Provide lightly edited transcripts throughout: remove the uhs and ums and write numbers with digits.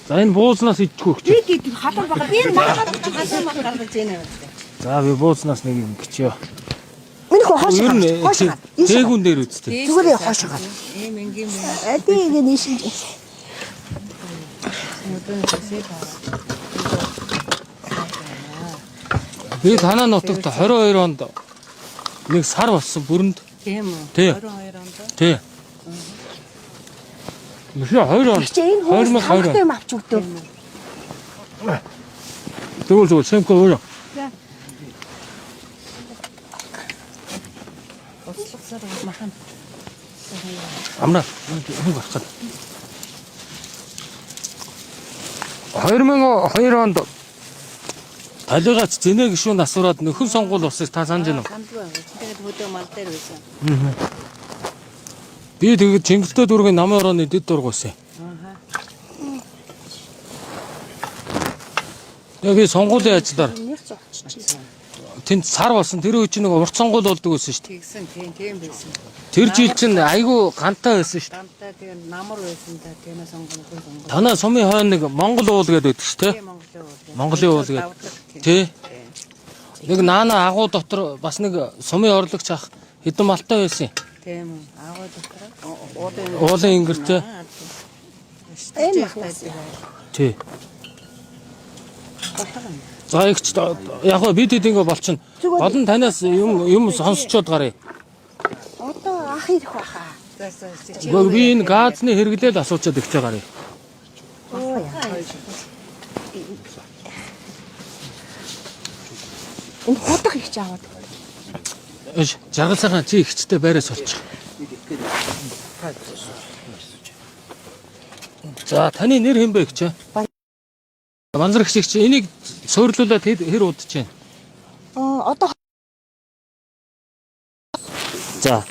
За энэ буузнаас идчихгүй гэж. Би халуун байгаа. Би наагаад халуун гаргаж байна. За би буузнаас нэг юм гिचё. Миний хошоо. Тээгүүн дээр үсттэй. Зүгээр хошоо. Ийм ингийн мэн. Эдийг нишин. Би танаа нутагт 22 онд нэг сар болсон бүрэнд. Тийм үү? Тий. 22 онд. Тий. Мөшөө 2 он. 2020 юм авч өгдөө. Тэгвэл сэмхэ өөрөө. За. Ослогсоор махан. Амна энэ багцаа. 2002 онд талигач зэнэ гişүүн асуураад нөхөн сонгуул усыг та санаж байна уу? Тэгээд хөдөө мал дээр байсан. Би тэгээд Чингэлтэй дүүргийн намын орооны дэд дург байсан. Яг би сонгуулийн ажлаар тэнд сар болсон тэр үе чинь нэг урт сонгуул болдог байсан шүү дээ. Тэгсэн тийм байсан. Тэр жил чинь айгүй гантай байсан шүү дээ. Гантай тэгээд намар байсан да тэнэ сонгоно. Танаа сумын хойно нэг Монгол уул гэдэг шүү дээ. Монголын уул гэдэг. Тий. Нэг наана агуу дотор бас нэг сумын орлогч ах хэдэн малтай байсан. Тийм үү. Агуу дотор уулын ингэртэй. Энэ Тий. За их яг гоо бид хэд ингэ болчихно. Олон танаас юм сонсчод гарыг. одоо ах ирэх баха. Би энэ газны хэрэглээд асуучаад ихтэй гарыг. Энэ хутга их жааваад. Эш жаргалсараа чи ихчтэй байраас болчих. За таны нэр хэн бэ гэж? Банзар гişиг чи энийг суурлуулаад хэр удаж байна? Одоо За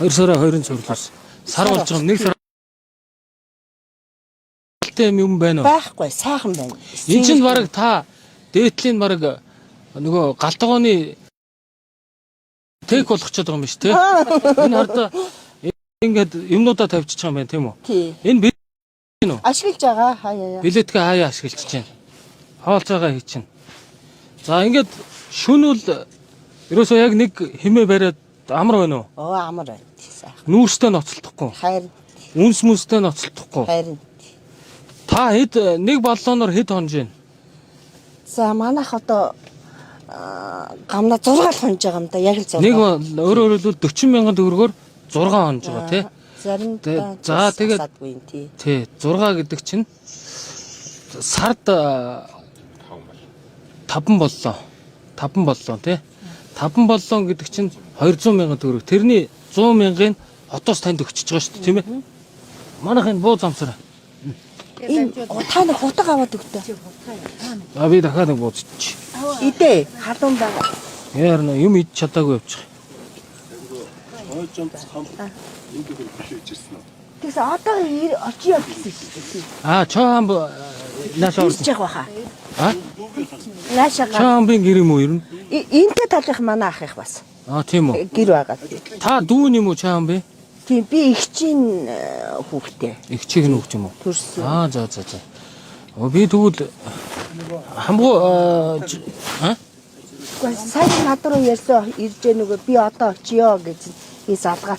2 сараа 2-ын суурлуулсан. Сар болж байгаа нэг сар юм байна уу? байхгүй сайхан байна. Энд чинь баг та дээдлийн баг нөгөө галтгооны тэг болгочиход байгаа юм биш тий? Энэ хардаа ингээд юмнуудаа тавьчихж байгаа юм байна тийм үү? Тий. Энэ би Ашиглаж байгаа хаяа. билетгээ хаяа ашиглаж чинь. Хоолцоогоо хий чинь. За ингээд шүнүүл ерөөсөө яг нэг хэмээ бариад амар байна уу? Амар байна. Сайхан. Нүүрстэй ноцолдохгүй. Хайр. Үнс мүстэй ноцолдохгүй. Хайр. Та хэд нэг баллоноор хэд хонж байна? За манайх одоо гамна 6 хонж байгаа юм да. Яг л 6. Нэг өөрөөр хэлбэл 40 мянган төгрөгөөр 6 хонж байгаа тий. Заримдаа За тэгээд садгүй тий. тий 6 гэдэг чинь сард 5 боллоо. 5 боллоо тий. 5 боллоо гэдэг чинь 200 мянган төгрөг. Тэрний 100 мянгыг хотоос танд өгчөж байгаа шүү дээ тийм ээ. Манайх энэ буу замсараа. Энэ та нэг хутга аваад өгдөө. А би дахиад нэг бууцчих. Идэ халуун байгаа. Яар нэ юм ид чадаагүй явчих. Тэгсэн одоо очиё гэсэн шүү. А чаам наашаа Ирж явах баха. А Наашаага. чаамбын гэр юм уу ер нь? Энтэй талынх манай ах их бас. А тийм үү. Гэр байгаа. Та дүүн юм уу чаамби? Тийм би ихчийн хүүхдээ. Их чих нь өгч юм уу? Төрсөн. Аа за. Би тэгвэл хамгу а? Сайн над руу ярьсан ирж нөгөө би одоо очиё гэж би залгаах.